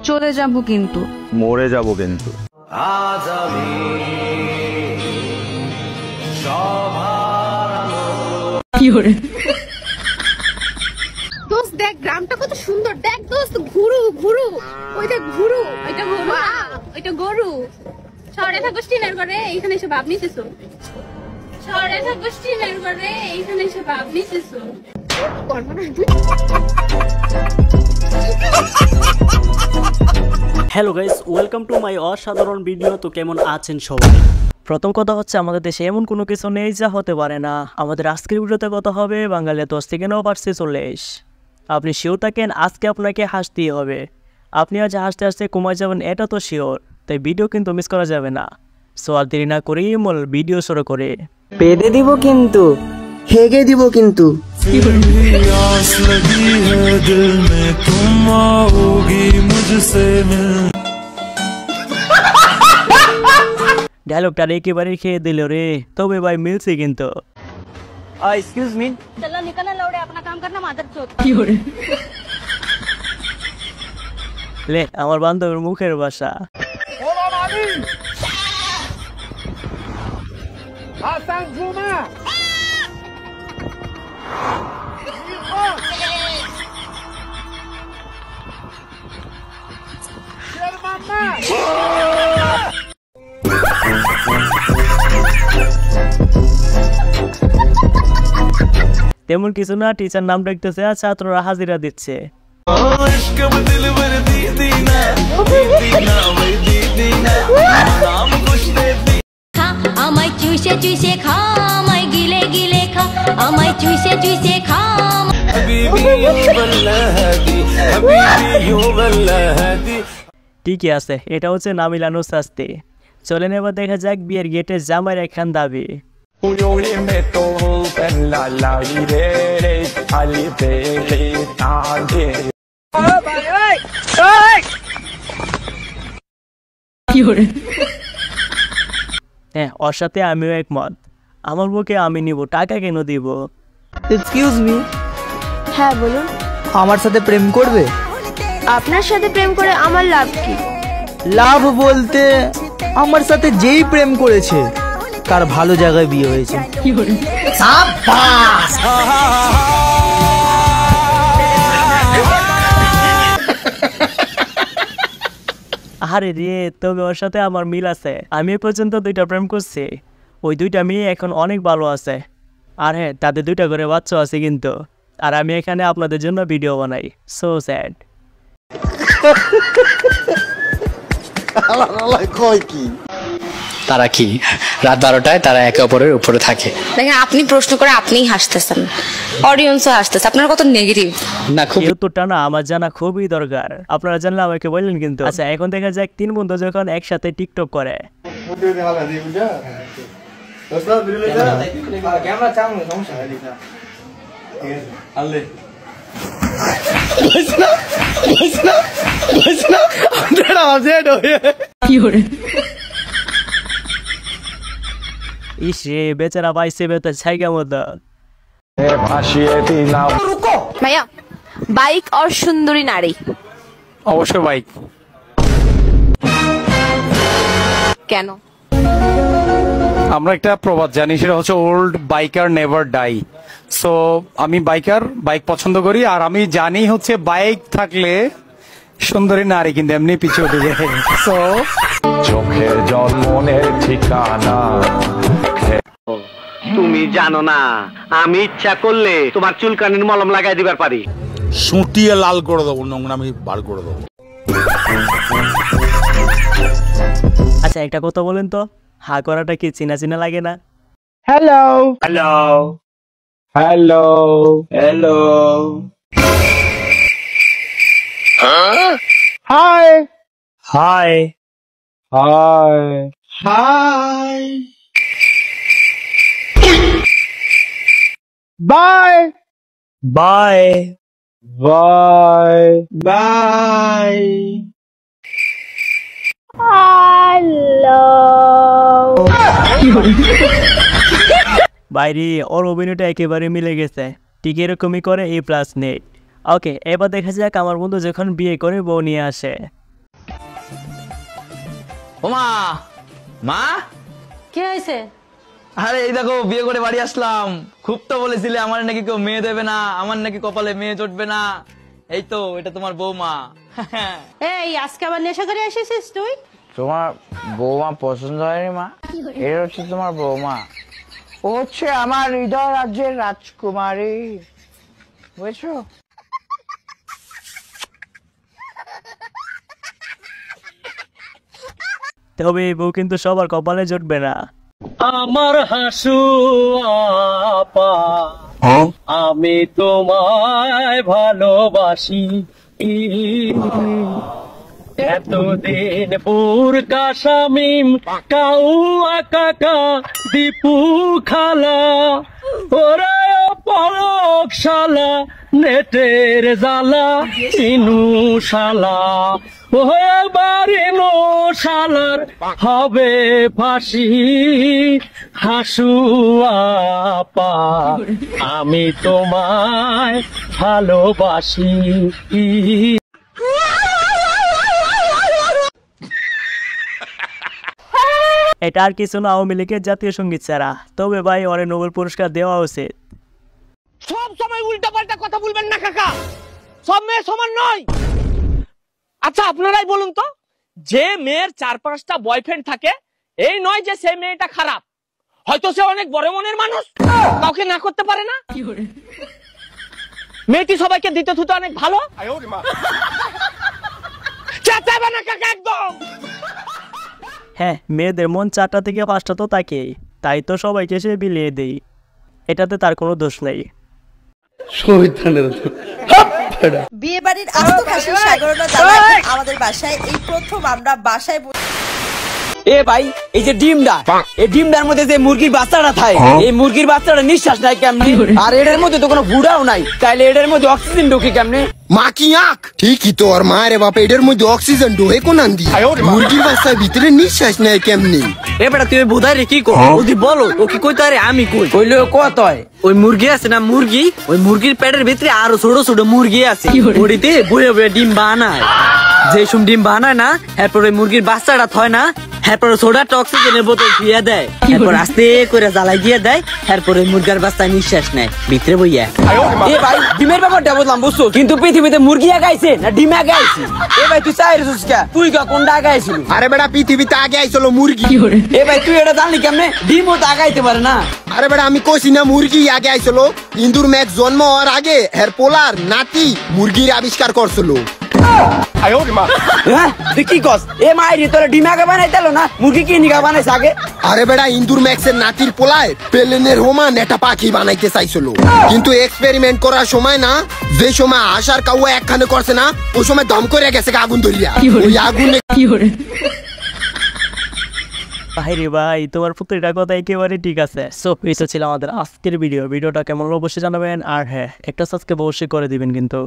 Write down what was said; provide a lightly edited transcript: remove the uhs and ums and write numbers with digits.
চলে যাব কিন্তু, মরে যাব কিন্তু। আজ আমি সবার কি করে দোস্ত দেখ গ্রামটা কত সুন্দর, দেখ দোস্ত ঘুরু ঘুরু, ওই দেখ ঘুরু, ওইটা গরু, ওইটা গরু। শহরে থাকো স্টিনের ঘরে, এইখানে এসে ভাব নিতেছো। শহরে থাকো স্টিনের ঘরে, এইখানে এসে ভাব নিতেছো। Hello guys, welcome to my অসাধারণ ভিডিও। তো কেমন আছেন সবাই? প্রথম কথা হচ্ছে, আমাদের দেশে এমন কোনো কিছু নেই যা হতে পারে না। আমাদের আজকের ভিডিওতে কথা হবে বাঙালির 10 থেকে 9% আপনি শিওর থাকেন আজকে আপনাকে হাসতেই হবে। আপনি আজ হাসতে হাসতে কমায় যাবেন এটা তো শিওর, তাই ভিডিও কিন্তু মিস করা যাবে না। সো আর দেরি না করেই মূল ভিডিও শুরু করে পেদে দিব কিন্তু, হেগে দিব কিন্তু। ডায়লগটা একেবারে খেয়ে দিল রে, তবে ভাই মিলছে কিন্তু। এক্সকিউজ মি, চলো নিকলনা লৌড়ে, अपना काम करना मादरचोद। কি করে লে আমার বান্ধবের মুখের ভাষা। তেমন কিছু না, টিচার নাম ডাকতেছে আর ছাত্ররা হাজিরা দিচ্ছে। আমায় চুষে চুষে খা, আমায় গিলে গিলে খা, আমায় চুষে চুষে খা। ঠিকই আছে, এটা হচ্ছে না মিলানো শাস্তি। চলেন এবার দেখা যাক বিয়ের গেটে জামাইয়ের একখান দাবি। কি করে হ্যাঁ, ওর সাথে আমিও একমত। আমার বুকে আমি নিব, টাকা কেন দিব? এক্সকিউজ মি, হ্যাঁ বলুন। আমার সাথে প্রেম করবে? আপনার সাথে প্রেম করে আমার লাভ কি? লাভ বলতে আমার সাথে যেই প্রেম করেছে তার ভালো জায়গায় বিয়ে হয়েছে। কি করে আরে রে, তবে ওর সাথে আমার মিল আছে। আমি এ পর্যন্ত 2টা প্রেম করছি, ওই 2টা মেয়ে এখন অনেক ভালো আছে। আর হ্যাঁ, তাদের 2টা করে বাচ্চা আছে কিন্তু। আর আমি এখানে আপনাদের জন্য ভিডিও বানাই। So sad. তারা কি রাত 12টায় তারা একে অপরের উপরে থাকে? দেখেন, আপনি প্রশ্ন করে আপনিই হাসতেছেন, অডিয়েন্সও হাসতেছে, আপনার কত নেগেটিভ। না, খুব এই উত্তরটা না আমার জানা খুবই দরকার। আপনারা জানলে আমাকে বললেন কিন্তু। আচ্ছা, এখন দেখা যাক 3 বন্ধু যখন একসাথে টিকটক করে। কি করে ইস রে, বেচারা পাইছে বেতা ছাইগা মতো। ভাইয়া, বাইক আর সুন্দরী নারী? অবশ্যই বাইক। কেন? আমরা একটা প্রবাদ জানি, সেটা হচ্ছে old biker never die. So আমি বাইক পছন্দ করি, আর আমি জানি হচ্ছে বাইক থাকলে সুন্দরী নারী কিন্তু এমনি পিছু উঠে যায়। সো চোখের জল মনের ঠিকানা। তুমি জানো না, আমি ইচ্ছা করলে তোমার চুলকানির মলম লাগাই দিবার পারি। সুটিয়ে লাল করে দেবো, নোংরা আমি বার করে দেবো। আচ্ছা, একটা কথা বলেন তো, হা করাটা কি চিনা চিনা লাগে না? Hello hello hello hello, high high high high, bye bye bye bye. বাইরে ওর অভিনয়টা একেবারে মিলে গেছে। ঠিক এরকমই করে A+ নেট। ওকে, এবার দেখা যাক আমার বন্ধু যখন বিয়ে করে বউ নিয়ে আসে। ও মা, মা কি হয়েছে? আরে এই দেখো বিয়ে করে বাড়ি আসলাম। খুব তো বলেছিলে আমার নাকি কেউ মেয়ে দেবে না, আমার নাকি কপালে মেয়ে জুটবে না। এই তো এটা তোমার বৌমা। এই আজকে আবার নেশা করে এসেছিস তুই? তোমার বৌমা পছন্দ হয়নি মা? এটা হচ্ছে তোমার বৌমা, ও হচ্ছে আমার হৃদয় রাজ্যের রাজকুমারী, বুঝছো? তবে এই বউ কিন্তু সবার কপালে জুটবে না। আমার হাসু আপা, আমি তোমায় ভালোবাসি, এতদিন বুরকা শামিম কাউয়া কাকা দীপু খালা ওরা পলক শালা নেটের জালা ইনু শালা ও বাড়িনো শালার হবে ফাঁসি। হাসু আপা, আমি তোমায় ভালোবাসি। এটা আর কিছু না, আওয়ামী লীগের জাতীয় সঙ্গীত ছাড়া। তবে ভাই ওরে নোবেল পুরস্কার দেওয়া উচিত। সব সময় উল্টা পাল্টা কথা বলবেন না কাকা, সব মেয়ে সমান নয়। আচ্ছা আপনারাই বলুন তো, যে মেয়ের 4-5টা বয়ফ্রেন্ড থাকে এই নয় যে সেই মেয়েটা খারাপ। হয়তো সে অনেক বড় মনের মানুষ, কাউকে না করতে পারে না। মেয়েটি সবাইকে দিতে থুতে অনেক ভালো। চেঁচাবে না কাকা একদম। হ্যাঁ, মেয়েদের মন 4টা থেকে 5টা তো থাকে, তাই তো সবাইকে সে বিলিয়ে দেই। এটাতে তার কোনো দোষ নেই। বিয়ে বাড়ির আস্ত খাসি সাগরনা জানাই আমাদের বাসায় এই প্রথম আমরা বাসায়। এ ভাই, এই যে ডিমটা, এই ডিমটার মধ্যে যে মুরগির বাচ্চাটা থাকে, এই মুরগির বাচ্চাটা নিঃশ্বাস নাই কেমনে? আর এটার মধ্যে তো কোনো বুড়াও নাই, তাইলে এটার মধ্যে অক্সিজেন ঢোকে কেমনে? মা কি আঁক ঠিকই তো, আর মায়ের বাপ এটার মধ্যে অক্সিজেন ঢোকে কোন আন্দি? মুরগির বাচ্চার ভিতরে নিঃশ্বাস নেয় কেমনে? এ বেটা তুই বোধাই রে কি কর, ওদি বলো ও কি কইতে আরে আমি কই কইলে কত হয়। ওই মুরগি আছে না মুরগি, ওই মুরগির পেটের ভিতরে আরো ছোট ছোট মুরগি আছে, ওটিতে বয়ে বয়ে ডিম বানায়। যে সব ডিম বানায় না, এরপর ওই মুরগির বাচ্চাটা থয় না, এরপর ছোট একটা অক্সিজেনের বোতল দিয়ে দেয়, এরপর আস্তে করে জ্বালাই দিয়ে দেয়, এরপরে মুরগির বাচ্চা নিঃশ্বাস নেয় ভিতরে বইয়া। এ ভাই ডিমের ব্যাপারটা বুঝলাম বুঝছো, কিন্তু পৃথিবীতে মুরগি আগে আইছে না ডিম আগে আইছে? এ ভাই তুই চাই রেছিস কে, তুই কোনটা আগে আইছিল? আরে বেটা পৃথিবীতে আগে আইছিল মুরগি। এ ভাই তুই এটা জানলি কেমনে? ডিমও তো আগাইতে পারে না। আরে বেটা আমি কইছি না মুরগি আগে আইছিল। ইন্দুর ম্যাচ জন্ম হওয়ার আগে হের পোলার নাতি মুরগির আবিষ্কার করছিল। কি কস? এ মাইরি তোরা ডিম আগে বানাইতেল না, মুরগি কি নিগা বানাইছে আগে? আরে বেটা ইন্দুর ম্যাক্সের নাতির পোলায় প্লেনের হোমান একটা পাখি বানাইতে চাইছিল, কিন্তু এক্সপেরিমেন্ট করার সময় না, যে সময় আশার কাউয়া একখানে করছে না, ওই সময় দম করে গেছে আগুন ধরিয়া। ওই আগুনে ভাইরে ভাই, তোমার প্রত্যেকটা কথা একেবারে ঠিক আছে। সো এই তো ছিল আমাদের আজকের ভিডিওটা কেমন অবশ্যই জানাবেন, আর হ্যাঁ একটা সাবস্ক্রাইব অবশ্যই করে দিবেন কিন্তু।